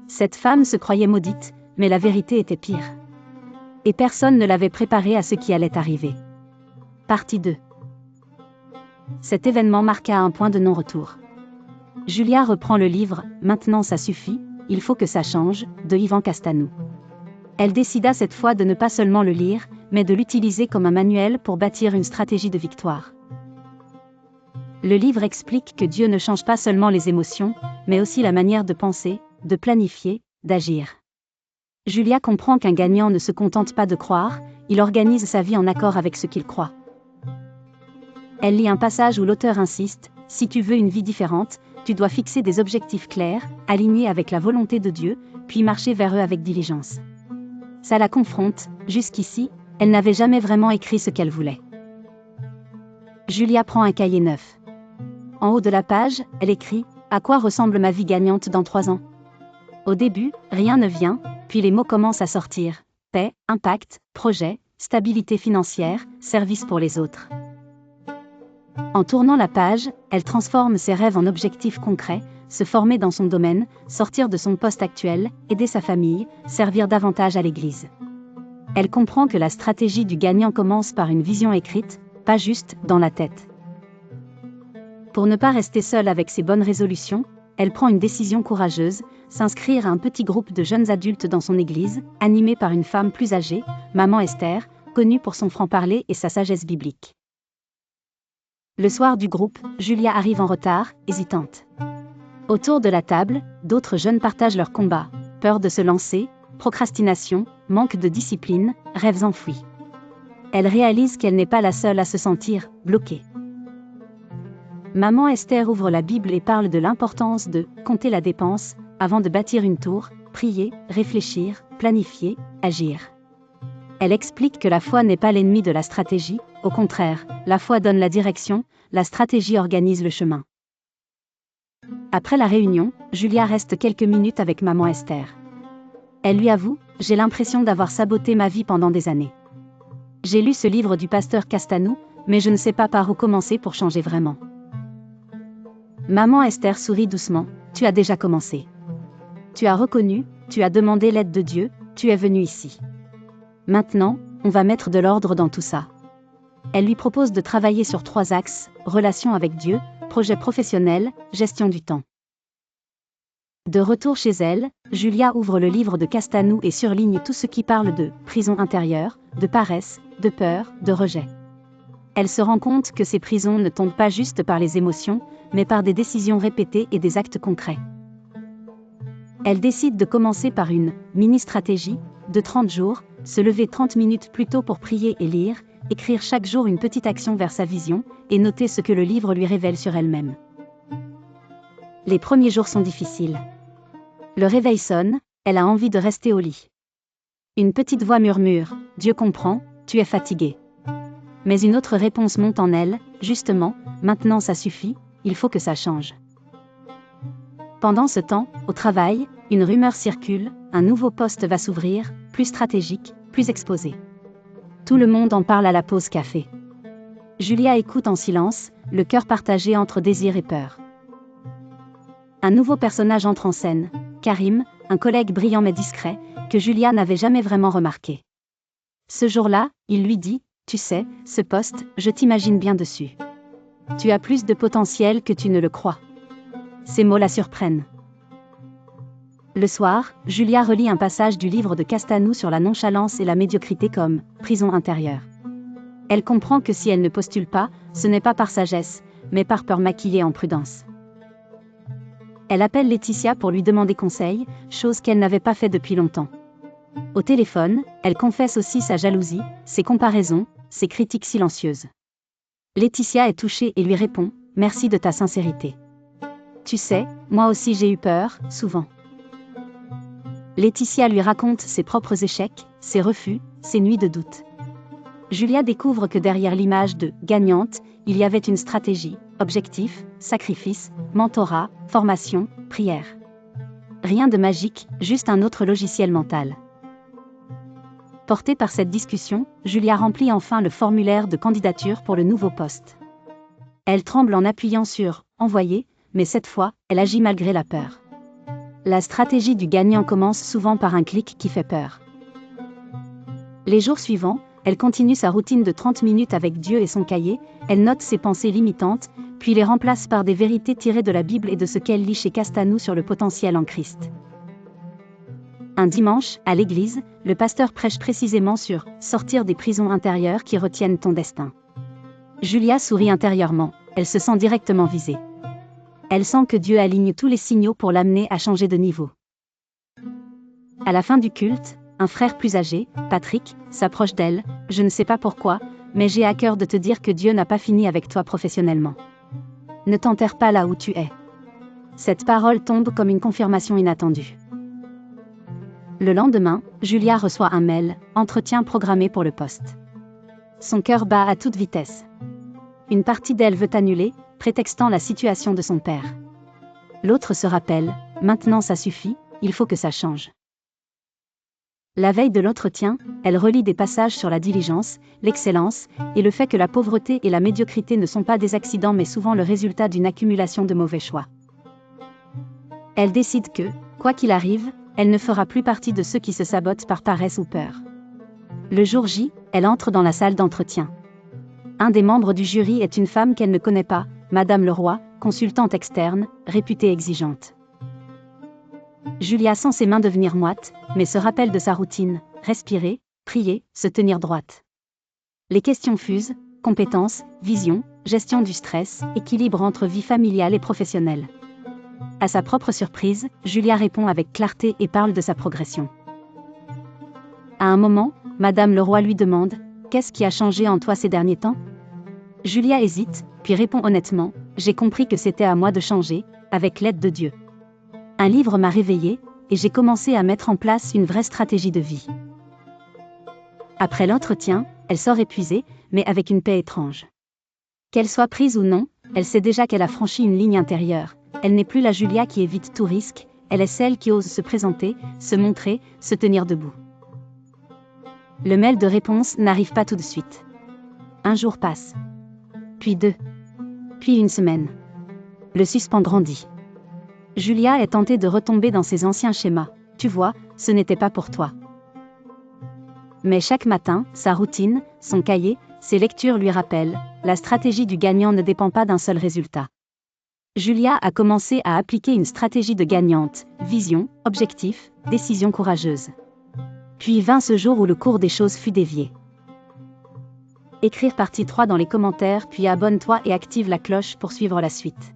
Cette femme se croyait maudite, mais la vérité était pire. Et personne ne l'avait préparée à ce qui allait arriver. Partie 2. Cet événement marqua un point de non-retour. Julia reprend le livre « Maintenant ça suffit, il faut que ça change » de Ivan Castanou. Elle décida cette fois de ne pas seulement le lire, mais de l'utiliser comme un manuel pour bâtir une stratégie de victoire. Le livre explique que Dieu ne change pas seulement les émotions, mais aussi la manière de penser, de planifier, d'agir. Julia comprend qu'un gagnant ne se contente pas de croire, il organise sa vie en accord avec ce qu'il croit. Elle lit un passage où l'auteur insiste, « Si tu veux une vie différente, tu dois fixer des objectifs clairs, alignés avec la volonté de Dieu, puis marcher vers eux avec diligence. » Ça la confronte, jusqu'ici, elle n'avait jamais vraiment écrit ce qu'elle voulait. Julia prend un cahier neuf. En haut de la page, elle écrit « À quoi ressemble ma vie gagnante dans 3 ans ?» Au début, rien ne vient, puis les mots commencent à sortir. Paix, impact, projet, stabilité financière, service pour les autres. En tournant la page, elle transforme ses rêves en objectifs concrets, se former dans son domaine, sortir de son poste actuel, aider sa famille, servir davantage à l'Église. Elle comprend que la stratégie du gagnant commence par une vision écrite, pas juste dans la tête. Pour ne pas rester seule avec ses bonnes résolutions, elle prend une décision courageuse, s'inscrire à un petit groupe de jeunes adultes dans son église, animé par une femme plus âgée, Maman Esther, connue pour son franc-parler et sa sagesse biblique. Le soir du groupe, Julia arrive en retard, hésitante. Autour de la table, d'autres jeunes partagent leurs combats, peur de se lancer, procrastination, manque de discipline, rêves enfouis. Elle réalise qu'elle n'est pas la seule à se sentir bloquée. Maman Esther ouvre la Bible et parle de l'importance de compter la dépense avant de bâtir une tour, prier, réfléchir, planifier, agir. Elle explique que la foi n'est pas l'ennemi de la stratégie, au contraire, la foi donne la direction, la stratégie organise le chemin. Après la réunion, Julia reste quelques minutes avec Maman Esther. Elle lui avoue « J'ai l'impression d'avoir saboté ma vie pendant des années. J'ai lu ce livre du pasteur Castanou, mais je ne sais pas par où commencer pour changer vraiment. » Maman Esther sourit doucement, « Tu as déjà commencé. Tu as reconnu, tu as demandé l'aide de Dieu, tu es venu ici. Maintenant, on va mettre de l'ordre dans tout ça. » Elle lui propose de travailler sur 3 axes, relation avec Dieu, projet professionnel, gestion du temps. De retour chez elle, Julia ouvre le livre de Castanou et surligne tout ce qui parle de prison intérieure, de paresse, de peur, de rejet. Elle se rend compte que ces prisons ne tombent pas juste par les émotions, mais par des décisions répétées et des actes concrets. Elle décide de commencer par une mini-stratégie de 30 jours, se lever 30 minutes plus tôt pour prier et lire, écrire chaque jour une petite action vers sa vision, et noter ce que le livre lui révèle sur elle-même. Les premiers jours sont difficiles. Le réveil sonne, elle a envie de rester au lit. Une petite voix murmure, « Dieu comprend, tu es fatigué. » Mais une autre réponse monte en elle, « Justement, maintenant ça suffit, il faut que ça change. » Pendant ce temps, au travail, une rumeur circule, un nouveau poste va s'ouvrir, plus stratégique, plus exposé. Tout le monde en parle à la pause café. Julia écoute en silence, le cœur partagé entre désir et peur. Un nouveau personnage entre en scène, Karim, un collègue brillant mais discret, que Julia n'avait jamais vraiment remarqué. Ce jour-là, il lui dit, « Tu sais, ce poste, je t'imagine bien dessus. Tu as plus de potentiel que tu ne le crois. » Ces mots la surprennent. Le soir, Julia relit un passage du livre de Castanou sur la nonchalance et la médiocrité comme « prison intérieure ». Elle comprend que si elle ne postule pas, ce n'est pas par sagesse, mais par peur maquillée en prudence. Elle appelle Laetitia pour lui demander conseil, chose qu'elle n'avait pas fait depuis longtemps. Au téléphone, elle confesse aussi sa jalousie, ses comparaisons, ses critiques silencieuses. Laetitia est touchée et lui répond « Merci de ta sincérité. Tu sais, moi aussi j'ai eu peur, souvent. » Laetitia lui raconte ses propres échecs, ses refus, ses nuits de doute. Julia découvre que derrière l'image de « gagnante », il y avait une stratégie, objectif, sacrifice, mentorat, formation, prière. Rien de magique, juste un autre logiciel mental. Portée par cette discussion, Julia remplit enfin le formulaire de candidature pour le nouveau poste. Elle tremble en appuyant sur « Envoyer », mais cette fois, elle agit malgré la peur. La stratégie du gagnant commence souvent par un clic qui fait peur. Les jours suivants, elle continue sa routine de 30 minutes avec Dieu et son cahier, elle note ses pensées limitantes, puis les remplace par des vérités tirées de la Bible et de ce qu'elle lit chez Castanou sur le potentiel en Christ. Un dimanche, à l'église, le pasteur prêche précisément sur « sortir des prisons intérieures qui retiennent ton destin ». Julia sourit intérieurement, elle se sent directement visée. Elle sent que Dieu aligne tous les signaux pour l'amener à changer de niveau. À la fin du culte, un frère plus âgé, Patrick, s'approche d'elle. « Je ne sais pas pourquoi, mais j'ai à cœur de te dire que Dieu n'a pas fini avec toi professionnellement. Ne t'enterre pas là où tu es. » Cette parole tombe comme une confirmation inattendue. Le lendemain, Julia reçoit un mail, entretien programmé pour le poste. Son cœur bat à toute vitesse. Une partie d'elle veut annuler, prétextant la situation de son père. L'autre se rappelle, maintenant ça suffit, il faut que ça change. La veille de l'entretien, elle relit des passages sur la diligence, l'excellence, et le fait que la pauvreté et la médiocrité ne sont pas des accidents mais souvent le résultat d'une accumulation de mauvais choix. Elle décide que, quoi qu'il arrive, elle ne fera plus partie de ceux qui se sabotent par paresse ou peur. Le jour J, elle entre dans la salle d'entretien. Un des membres du jury est une femme qu'elle ne connaît pas, Madame Leroy, consultante externe, réputée exigeante. Julia sent ses mains devenir moites, mais se rappelle de sa routine, respirer, prier, se tenir droite. Les questions fusent, compétences, vision, gestion du stress, équilibre entre vie familiale et professionnelle. À sa propre surprise, Julia répond avec clarté et parle de sa progression. À un moment, Madame Leroy lui demande « Qu'est-ce qui a changé en toi ces derniers temps ?» Julia hésite, puis répond honnêtement « J'ai compris que c'était à moi de changer, avec l'aide de Dieu. Un livre m'a réveillée, et j'ai commencé à mettre en place une vraie stratégie de vie. » Après l'entretien, elle sort épuisée, mais avec une paix étrange. Qu'elle soit prise ou non, elle sait déjà qu'elle a franchi une ligne intérieure. Elle n'est plus la Julia qui évite tout risque, elle est celle qui ose se présenter, se montrer, se tenir debout. Le mail de réponse n'arrive pas tout de suite. Un jour passe. Puis 2. Puis 1 semaine. Le suspens grandit. Julia est tentée de retomber dans ses anciens schémas. Tu vois, ce n'était pas pour toi. Mais chaque matin, sa routine, son cahier, ses lectures lui rappellent, la stratégie du gagnant ne dépend pas d'un seul résultat. Julia a commencé à appliquer une stratégie de gagnante, vision, objectif, décision courageuse. Puis vint ce jour où le cours des choses fut dévié. Écrire partie 3 dans les commentaires puis abonne-toi et active la cloche pour suivre la suite.